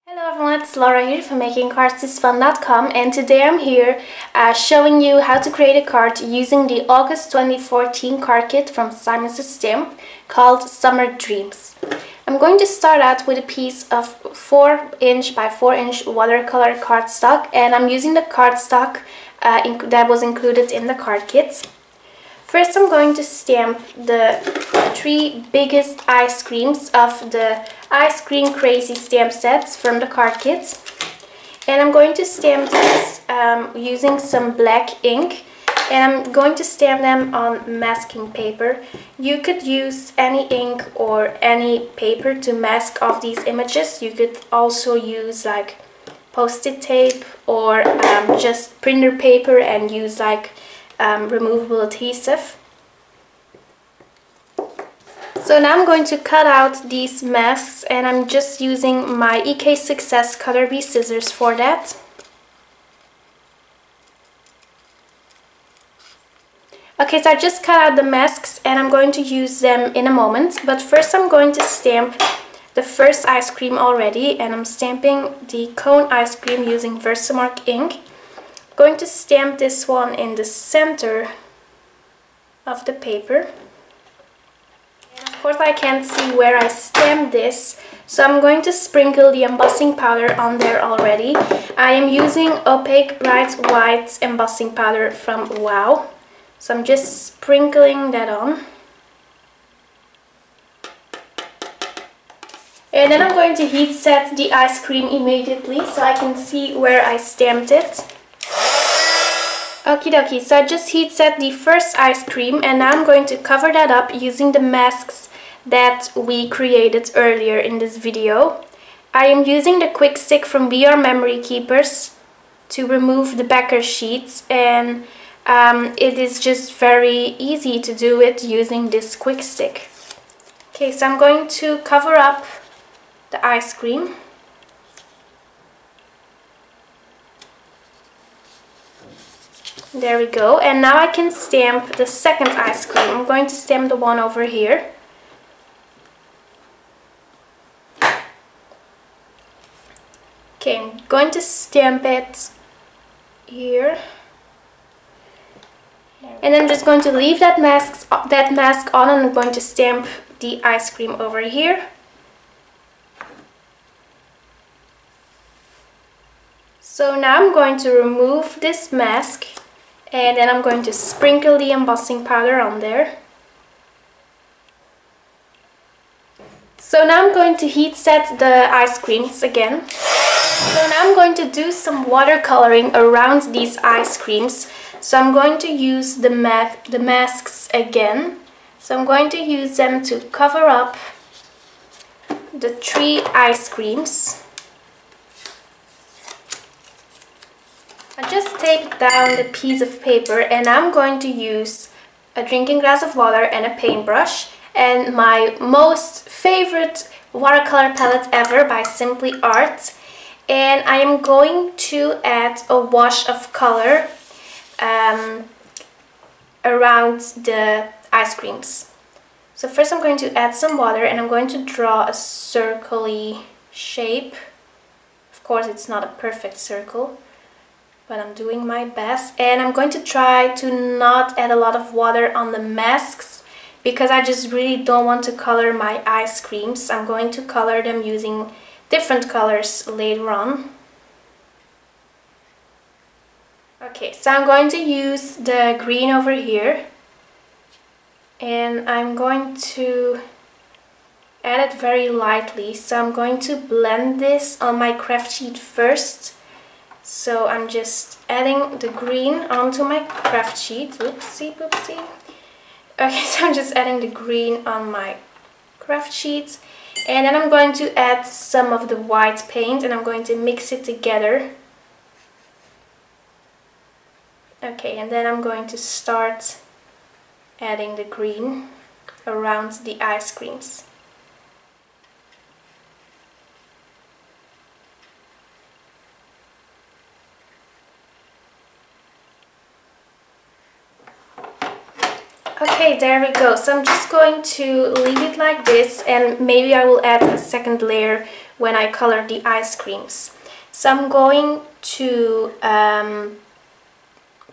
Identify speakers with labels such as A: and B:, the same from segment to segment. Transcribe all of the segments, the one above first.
A: Hello everyone, it's Laura here from makingcardsisfun.com, and today I'm here showing you how to create a card using the August 2014 card kit from Simon Says Stamp called Summer Dreams. I'm going to start out with a piece of 4 inch by 4 inch watercolor cardstock, and I'm using the cardstock that was included in the card kit. First, I'm going to stamp the 3 biggest ice creams of the Ice Cream Crazy stamp sets from the card kit. And I'm going to stamp these using some black ink. And I'm going to stamp them on masking paper. You could use any ink or any paper to mask off these images. You could also use like post-it tape or just printer paper and use like removable adhesive. So now I'm going to cut out these masks, and I'm just using my EK Success Color B scissors for that. Okay, so I just cut out the masks and I'm going to use them in a moment, but first I'm going to stamp the first ice cream already, and I'm stamping the cone ice cream using Versamark ink. I'm going to stamp this one in the center of the paper. And of course I can't see where I stamped this, so I'm going to sprinkle the embossing powder on there already. I am using opaque bright white embossing powder from Wow. So I'm just sprinkling that on. And then I'm going to heat set the ice cream immediately so I can see where I stamped it. Okie dokie, so I just heat set the first ice cream, and now I'm going to cover that up using the masks that we created earlier in this video. I am using the quick stick from VR Memory Keepers to remove the backer sheets, and it is just very easy to do it using this quick stick. Okay, so I'm going to cover up the ice cream. There we go, and now I can stamp the second ice cream. I'm going to stamp the one over here. Okay, I'm going to stamp it here. And I'm just going to leave that mask on, and I'm going to stamp the ice cream over here. So now I'm going to remove this mask, and then I'm going to sprinkle the embossing powder on there. So now I'm going to heat set the ice creams again. So now I'm going to do some watercoloring around these ice creams. So I'm going to use the masks again. So I'm going to use them to cover up the 3 ice creams. I just taped down the piece of paper, and I'm going to use a drinking glass of water and a paintbrush and my most favorite watercolor palette ever by Simply Art, and I am going to add a wash of color around the ice creams. So first I'm going to add some water, and I'm going to draw a circle-y shape. Of course it's not a perfect circle, but I'm doing my best, and I'm going to try to not add a lot of water on the masks because I just really don't want to color my ice creams. I'm going to color them using different colors later on. Okay, so I'm going to use the green over here, and I'm going to add it very lightly. So I'm going to blend this on my craft sheet first. So I'm just adding the green onto my craft sheet. Oopsie poopsie. Okay, so I'm just adding the green on my craft sheet, and then I'm going to add some of the white paint, and I'm going to mix it together. Okay, and then I'm going to start adding the green around the ice creams. Okay, Okay, there we go. So I'm just going to leave it like this, and maybe I will add a second layer when I color the ice creams. So I'm going to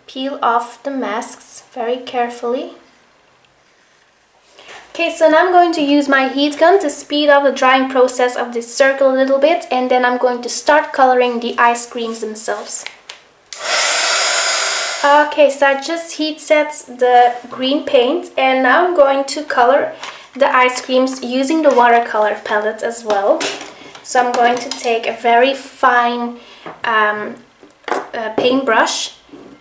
A: peel off the masks very carefully. Okay, so now I'm going to use my heat gun to speed up the drying process of this circle a little bit, and then I'm going to start coloring the ice creams themselves. Okay, so I just heat set the green paint, and now I'm going to color the ice creams using the watercolor palette as well. So I'm going to take a very fine paintbrush,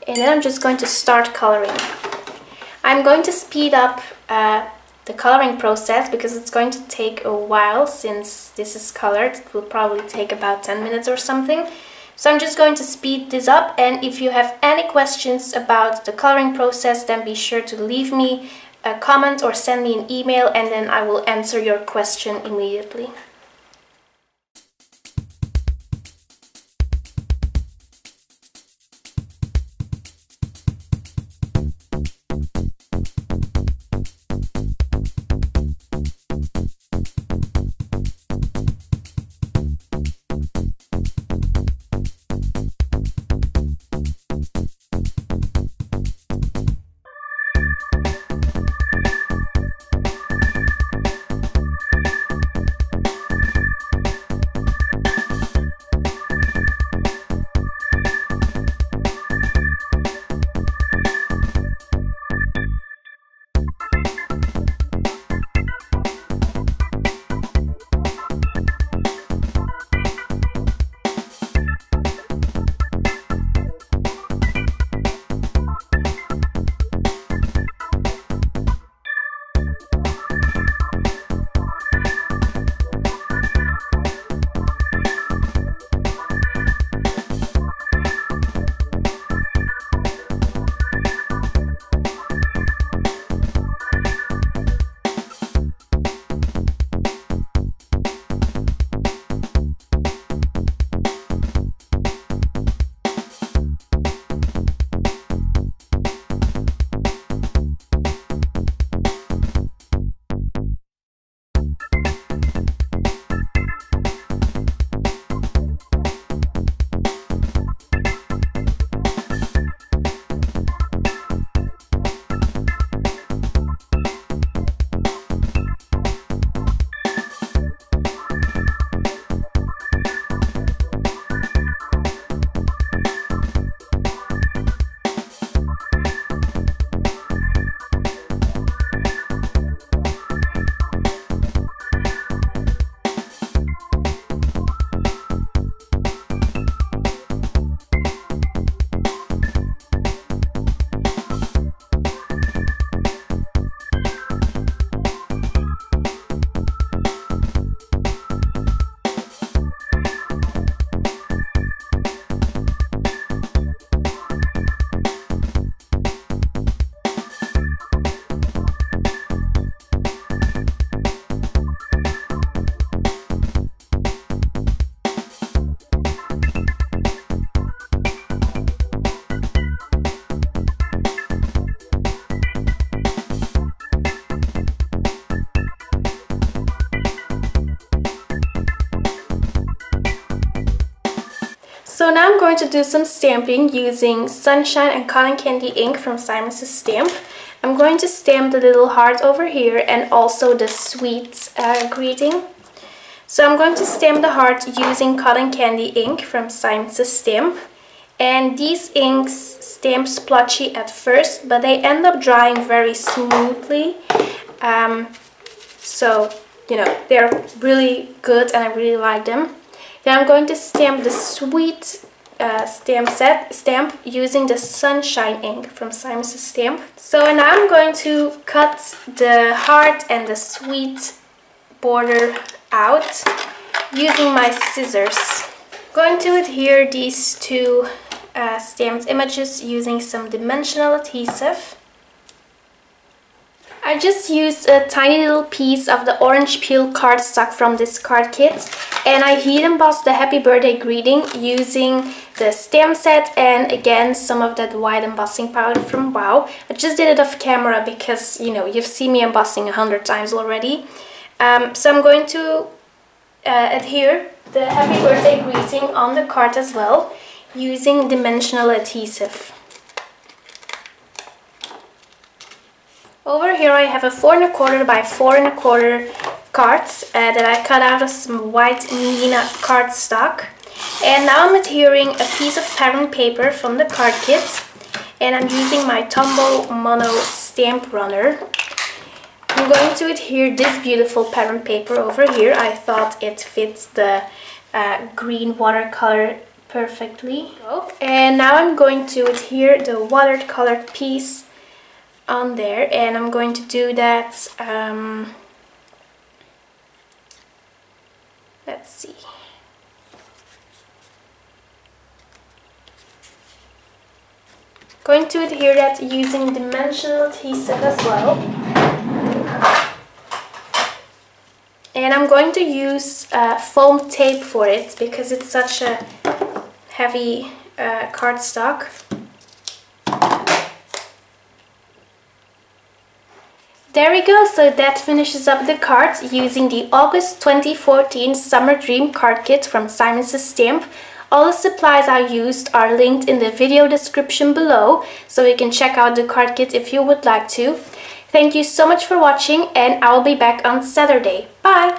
A: and then I'm just going to start coloring. I'm going to speed up the coloring process because it's going to take a while. Since this is colored, it will probably take about 10 minutes or something. So I'm just going to speed this up, and if you have any questions about the coloring process, then be sure to leave me a comment or send me an email, and then I will answer your question immediately. So now I'm going to do some stamping using Sunshine and Cotton Candy ink from Simon's Stamp. I'm going to stamp the little heart over here and also the sweet greeting. So I'm going to stamp the heart using Cotton Candy ink from Simon's Stamp. And these inks stamp splotchy at first, but they end up drying very smoothly. So, you know, they're really good and I really like them. Then I'm going to stamp the sweet stamp using the Sunshine ink from Simon's Stamp. So now I'm going to cut the heart and the sweet border out using my scissors. I'm going to adhere these two stamped images using some dimensional adhesive. I just used a tiny little piece of the orange peel cardstock from this card kit, and I heat embossed the happy birthday greeting using the stamp set, and again some of that white embossing powder from Wow. I just did it off camera because, you know, you've seen me embossing 100 times already. So I'm going to adhere the happy birthday greeting on the card as well, using dimensional adhesive. Over here I have a 4 1/4 by 4 1/4 cards that I cut out of some white Nina cardstock. And now I'm adhering a piece of pattern paper from the card kit, and I'm using my Tombow Mono stamp runner. I'm going to adhere this beautiful pattern paper over here. I thought it fits the green watercolor perfectly. And now I'm going to adhere the watercolor piece on there, and I'm going to do that, let's see. Going to adhere that using dimensional adhesive as well. And I'm going to use foam tape for it because it's such a heavy cardstock. There we go, so that finishes up the card using the August 2014 Summer Dream card kit from Simon Says Stamp. All the supplies I used are linked in the video description below, so you can check out the card kit if you would like to. Thank you so much for watching, and I will be back on Saturday. Bye!